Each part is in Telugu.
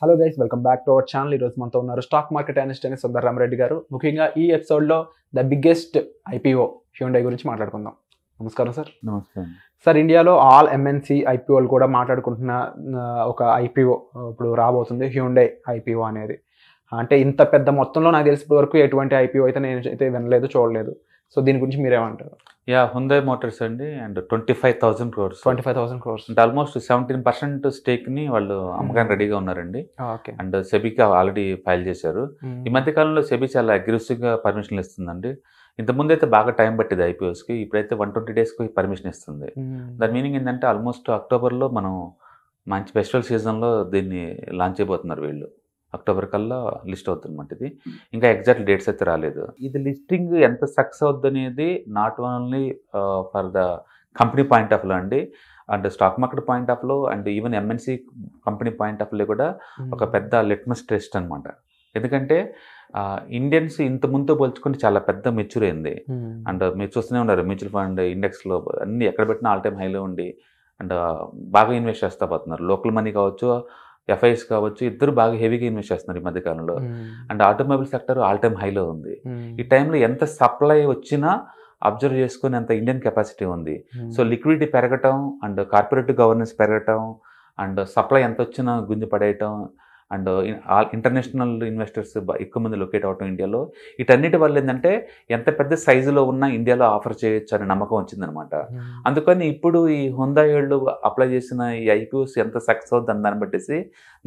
Hello guys, welcome back to our channel. ఈరోజు మనతో ఉన్నారు స్టాక్ మార్కెట్ అనలిస్ట్ అయిన సుందర్ రామరెడ్డి గారు. ముఖ్యంగా ఈ ఎపిసోడ్లో ద బిగ్గెస్ట్ ఐపీఓ హ్యూండై గురించి మాట్లాడుకుందాం. నమస్కారం సార్. నమస్కారం సార్, ఇండియాలో ఆల్ ఎంఎన్సి ఐపీఓలు కూడా మాట్లాడుకుంటున్న ఒక ఐపీఓ ఇప్పుడు రాబోతుంది, హ్యూండై ఐపీఓ అనేది. అంటే ఇంత పెద్ద మొత్తంలో నాకు తెలిసినంత వరకు ఎటువంటి ఐపీఓ అయితే నేను అయితే వినలేదు, చూడలేదు. సో దీని గురించి మీరేమంటారు? హ్యుండై మోటార్స్ అండి, అండ్ 25,000 crores. 25,000 crores అంటే ఆల్మోస్ట్ 17% స్టేక్ని వాళ్ళు అమ్మకానికి రెడీగా ఉన్నారండి. ఓకే. అండ్ సెబీకి ఆల్రెడీ ఫైల్ చేశారు. ఈ మధ్య కాలంలో సెబీ చాలా అగ్రెసివ్గా పర్మిషన్లు ఇస్తుందండి. ఇంతకుముందు అయితే బాగా టైం పట్టేది ఐపీఓస్కి, ఇప్పుడైతే 120 daysకి పర్మిషన్ ఇస్తుంది. దాని మీనింగ్ ఏంటంటే ఆల్మోస్ట్ అక్టోబర్లో మనం మంచి ఫెస్టివల్ సీజన్లో దీన్ని లాంచ్ అయిపోతున్నారు వీళ్ళు. అక్టోబర్ కల్లా లిస్ట్ అవుతుందన్నమాట. ఇది ఇంకా ఎగ్జాక్ట్ డేట్స్ అయితే రాలేదు. ఇది లిస్టింగ్ ఎంత సక్సెస్ అవుద్ది అనేది not only for the company point of లో అండి, and stock market point of లో, and even MNC company point of లో కూడా ఒక పెద్ద లిట్మస్ టెస్ట్ అనమాట. ఎందుకంటే ఇండియన్స్ ఇంత ముందు పోల్చుకుంటే చాలా పెద్ద మెచ్యూర్ అయింది. అండ్ మీరు చూస్తూనే ఉన్నారు, మ్యూచువల్ ఫండ్ ఇండెక్స్లో అన్ని ఎక్కడ పెట్టినా ఆల్ టైమ్ హైలో ఉండి అండ్ బాగా ఇన్వెస్ట్ చేస్తూ పోతున్నారు. లోకల్ మనీ కావచ్చు, ఎఫ్ఐఎస్ కావచ్చు, ఇద్దరు బాగా హెవీగా ఇన్వెస్ట్ చేస్తున్నారు ఈ మధ్యకాలంలో. And automobile sector all time హైలో ఉంది. ఈ టైంలో ఎంత సప్లై వచ్చినా అబ్జర్వ్ చేసుకుని అంత ఇండియన్ కెపాసిటీ ఉంది. సో లిక్విడిటీ పెరగటం, అండ్ కార్పొరేటివ్ గవర్నెన్స్ పెరగటం, అండ్ సప్లై ఎంత వచ్చినా గుంజి పడేయటం, అండ్ ఇంటర్నేషనల్ ఇన్వెస్టర్స్ ఎక్కువ మంది లొకేట్ అవటం ఇండియాలో, వీటన్నిటి వల్ల ఏంటంటే ఎంత పెద్ద సైజులో ఉన్నా ఇండియాలో ఆఫర్ చేయొచ్చు అనే నమ్మకం వచ్చిందనమాట. అందుకని ఇప్పుడు ఈ హ్యుండై వాళ్ళు అప్లై చేసిన ఈ ఐపీఓస్ ఎంత సక్సెస్ అవుతుంది దాన్ని బట్టేసి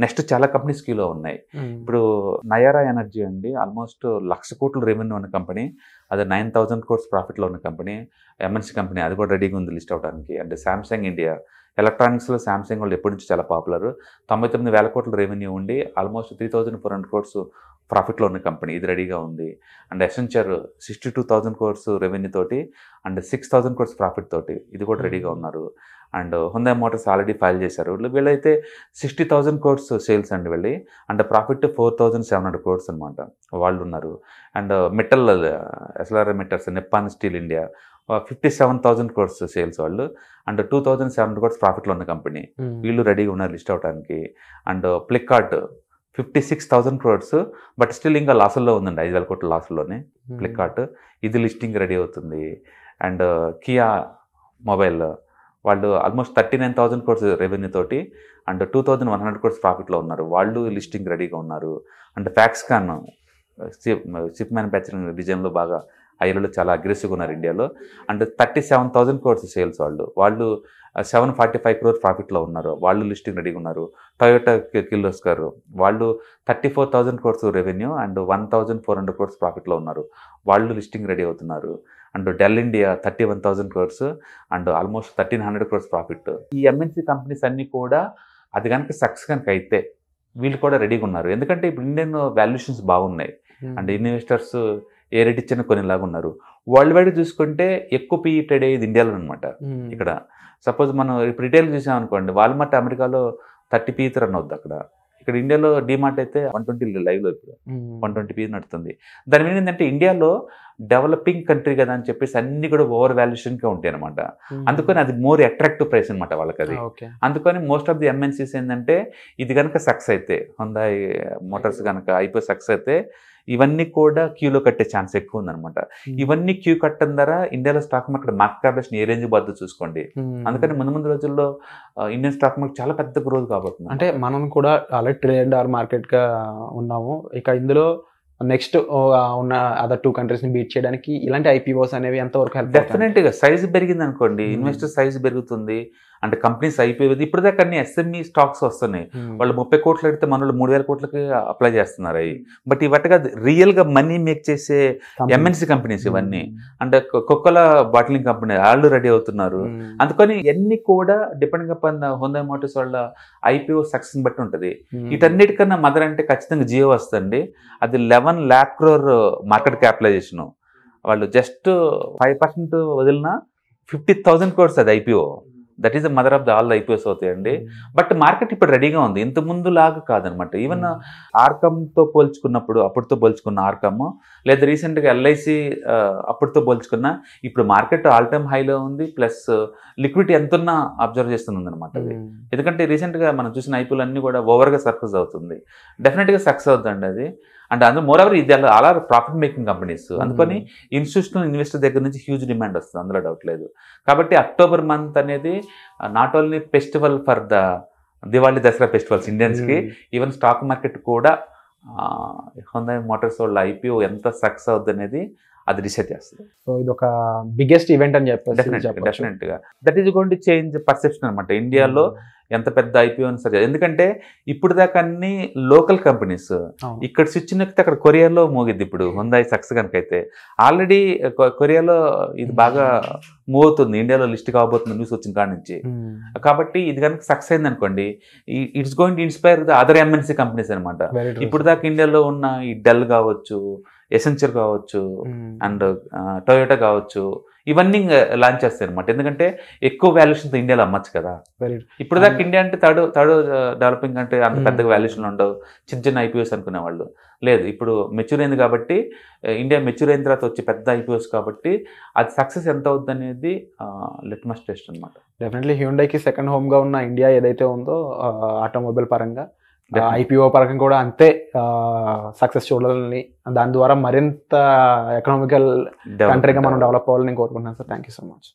నెక్స్ట్ చాలా కంపెనీస్ కీలో ఉన్నాయి. ఇప్పుడు నయారా ఎనర్జీ అండి, ఆల్మోస్ట్ 1,00,000 కోట్ల రెవెన్యూ ఉన్న కంపెనీ, అది 9,000 crores ప్రాఫిట్లో ఉన్న కంపెనీ, ఎంఎన్సీ కంపెనీ, అది కూడా రెడీగా ఉంది లిస్ట్ అవడానికి. అండ్ శాంసంగ్ ఇండియా ఎలక్ట్రానిక్స్లో శాంసంగ్ వాళ్ళు ఎప్పటి నుంచి చాలా పాపులర్, 99,000 కోట్ల రెవెన్యూ ఉండి ఆల్మోస్ట్ 3,400 crores ప్రాఫిట్లో ఉన్న కంపెనీ, ఇది రెడీగా ఉంది. అండ్ ఎసెంచర్ 62,000 crores రెవెన్యూ తోటి అండ్ 6,000 crores ప్రాఫిట్ తోటి ఇది కూడా రెడీగా ఉన్నారు. And Hyundai Motors already file చేశారు. వీళ్ళైతే 60,000 crores సేల్స్ అండి వెళ్ళి, అండ్ ప్రాఫిట్ 4,700 crores అనమాట వాళ్ళు ఉన్నారు. And metal SLR metals, Nippon steel India 57,000 crores sales వాళ్ళు, అండ్ 2,700 crores ప్రాఫిట్లో ఉన్న కంపెనీ, వీళ్ళు రెడీగా ఉన్నారు లిస్ట్ అవడానికి. And Flipkart 56,000 crores, but still ఇంకా లాసుల్లో ఉందండి, 5,000 కోట్ల లాసుల్లోనే ఫ్లిప్కార్ట్, ఇది లిస్టింగ్ రెడీ అవుతుంది. అండ్ కియా మొబైల్ వాళ్ళు ఆల్మోస్ట్ 39,000 crores రెవెన్యూ తోటి అండ్ 2,100 crores ప్రాఫిట్లో ఉన్నారు, వాళ్ళు లిస్టింగ్ రెడీగా ఉన్నారు. అండ్ ఫ్యాక్స్కాన్ చిప్ మ్యానుఫ్యాక్చరింగ్ డిజైన్లో బాగా ఐలో చాలా అగ్రెసివ్గా ఉన్నారు ఇండియాలో. అండ్ 37,000 crores సేల్స్ వాళ్ళు 745 crores ప్రాఫిట్లో ఉన్నారు, వాళ్ళు లిస్టింగ్ రెడీగా ఉన్నారు. టొయోటా కిర్లోస్కర్ వాళ్ళు 34,000 crores రెవెన్యూ అండ్ 1,400 crores ప్రాఫిట్లో ఉన్నారు, వాళ్ళు లిస్టింగ్ రెడీ అవుతున్నారు. And Dell India 31,000 crores and almost 1,300 crores profit. ఈ ఎంఎన్సీ కంపెనీస్ అన్నీ కూడా అది కనుక సక్సెస్ కనుక అయితే వీళ్ళు కూడా రెడీగా ఉన్నారు. ఎందుకంటే ఇప్పుడు ఇండియన్ వాల్యుయేషన్స్ బాగున్నాయి, అండ్ ఇన్వెస్టర్స్ ఏ రేట్ ఇచ్చినా కొనేలాగా ఉన్నారు. వరల్డ్ వైడ్ చూసుకుంటే ఎక్కువ పీఈ ట్రేడ్ అయ్యేది ఇండియాలో అనమాట. ఇక్కడ సపోజ్ మనం ఇప్పుడు రిటైల్ చూసామనుకోండి, వాల్మార్ట్ అమెరికాలో 30 పీ రన్ అవుద్ది అక్కడ. ఇక్కడ ఇండియాలో డిమార్ట్ అయితే 120 లైవ్లో ఇప్పుడు 120 పీ నడుతుంది. దాని మీద ఏంటంటే ఇండియాలో డెవలపింగ్ కంట్రీ కదా అని చెప్పేసి అన్ని కూడా ఓవర్ వాల్యుయేషన్గా ఉంటాయి అనమాట. అందుకని అది మోర్ అట్రాక్టివ్ ప్రైస్ అనమాట వాళ్ళకి అది. అందుకని మోస్ట్ ఆఫ్ ది ఎంఎన్సీస్ ఏంటంటే ఇది కనుక సక్సెస్ అయితే, హ్యుండై మోటార్స్ కనుక అయిపోయి సక్సెస్ అయితే ఇవన్నీ కూడా క్యూలో కట్టే ఛాన్స్ ఎక్కువ ఉందనమాట. ఇవన్నీ క్యూ కట్టడం ద్వారా ఇండియాలో స్టాక్ మార్కెట్ క్యాపిటలైజేషన్ ఏ రేంజ్ బద్దు చూసుకోండి. అందుకని ముందు రోజుల్లో ఇండియన్ స్టాక్ మార్కెట్ చాలా పెద్ద గ్రోత్ కాబోతుంది. అంటే మనం కూడా ఆల్రెడీ ట్రేడ్ ఆర్ మార్కెట్గా ఉన్నాము. ఇక ఇందులో నెక్స్ట్ ఉన్న అదర్ 2 countries బీట్ చేయడానికి ఇలాంటి ఐపీఓస్ అనేవి ఎంతవరకు హెల్ప్? డెఫినెట్గా సైజ్ పెరిగింది అనుకోండి, ఇన్వెస్టర్ సైజ్ పెరుగుతుంది, అంటే కంపెనీస్ అయిపోయేది. ఇప్పుడు దాకా అన్ని ఎస్ఎంఈ స్టాక్స్ వస్తున్నాయి, వాళ్ళు 30 కోట్లు అడిగితే మన వాళ్ళు 3,000 కోట్లకి అప్లై చేస్తున్నారు అవి. బట్ ఇవట్టుగా రియల్గా మనీ మేక్ చేసే ఎంఎన్సీ కంపెనీస్ ఇవన్నీ. అంటే కోకోలా బాటిలింగ్ కంపెనీ వాళ్ళు రెడీ అవుతున్నారు. అందుకని ఇవన్నీ కూడా డిపెండింగ్ అపాన్ హ్యుండై మోటార్స్ వాళ్ళ ఐపీఓ సక్సెస్ బట్టి ఉంటుంది. వీటన్నిటికన్నా మదర్ అంటే ఖచ్చితంగా జియో వస్తుంది. అది 11 lakh crore మార్కెట్ క్యాపిటలైజేషన్. వాళ్ళు జస్ట్ 5% వదిలిన 50,000 crores అది IPO. That is the mother of the all the IPOs అవుతాయండి. బట్ మార్కెట్ ఇప్పుడు రెడీగా ఉంది, ఇంత ముందు లాగా కాదనమాట. ఈవెన్ ఆర్కమ్తో పోల్చుకున్నప్పుడు, అప్పటితో పోల్చుకున్న ఆర్కమ్, లేదా రీసెంట్గా ఎల్ఐసి అప్పటితో పోల్చుకున్న, ఇప్పుడు మార్కెట్ ఆల్ టైమ్ హైలో ఉంది. ప్లస్ లిక్విడిటీ ఎంతున్నా అబ్జర్వ్ చేస్తుంది అనమాట అది. ఎందుకంటే రీసెంట్గా మనం చూసిన ఐపీఓలు అన్నీ కూడా ఓవర్గా సక్సెస్ అవుతుంది, డెఫినెట్గా సక్సెస్ అవుతుందండి అది. అండ్ అందులో మోర్ ఓవర్ ఇది అలా ప్రాఫిట్ మేకింగ్ కంపెనీస్, అందుకని ఇన్స్టిట్యూషనల్ ఇన్వెస్టర్ దగ్గర నుంచి హ్యూజ్ డిమాండ్ వస్తుంది, అందులో డౌట్ లేదు. కాబట్టి అక్టోబర్ మంత్ అనేది not only festival for the Diwali, Dasara festivals ఇండియన్స్కి, ఈవెన్ స్టాక్ మార్కెట్ కూడా హుందాయ్ మోటార్స్ వాళ్ళ ఐపీఓ ఎంత సక్సెస్ అవుతుంది అనేది అది డిసైడ్ చేస్తుంది. సో ఇది ఒక బిగ్గెస్ట్ ఈవెంట్ అని చెప్పారు. డెఫినెట్గా that is going to change perception అనమాట ఇండియాలో, ఎంత పెద్ద ఐపీఓ అని సరే. ఎందుకంటే ఇప్పుడు దాకా అన్ని లోకల్ కంపెనీస్, ఇక్కడ స్విచ్ నొక్కితే అక్కడ కొరియాలో మోగిద్ది. ఇప్పుడు హుందాయ్ సక్సెస్ కనుక అయితే ఆల్రెడీ కొరియాలో ఇది బాగా మూవ్ అవుతుంది, ఇండియాలో లిస్ట్ కాబోతుంది న్యూస్ వచ్చిన కాడ నుంచి. కాబట్టి ఇది కనుక సక్సెస్ అయింది అనుకోండి, it's going to inspire the other MNC companies అనమాట. ఇప్పుడు దాకా ఇండియాలో ఉన్న ఈ డెల్ కావచ్చు, ఎసెన్షియల్ కావచ్చు, అండ్ టొయోటా కావచ్చు, ఇవన్నీ లాంచ్ చేస్తాయి అనమాట. ఎందుకంటే ఎక్కువ వాల్యుయేషన్తో ఇండియాలో అమ్మచ్చు కదా. ఇప్పుడు దాకా ఇండియా అంటే థర్డ్ డెవలపింగ్ అంటే అంత పెద్దగా వాల్యుయేషన్ ఉండవు, చిన్న చిన్న ఐపీఓస్ అనుకునేవాళ్ళు. లేదు, ఇప్పుడు మెచ్యూర్ అయింది కాబట్టి, ఇండియా మెచ్యూర్ అయిన తర్వాత వచ్చి పెద్ద ఐపీఓస్ కాబట్టి అది సక్సెస్ ఎంత అవుతుంది అనేది లిట్మస్ టెస్ట్ అనమాట. డెఫినెట్లీ హ్యూండాయ్కి సెకండ్ హోమ్గా ఉన్న ఇండియా ఏదైతే ఉందో ఆటోమొబైల్ పరంగా, ఐపీఓ పరంగా కూడా అంతే సక్సెస్ చూడాలని, దాని ద్వారా మరింత ఎకనామికల్ కంట్రీగా మనం డెవలప్ అవ్వాలని కోరుకుంటున్నాను sir. Thank you so much.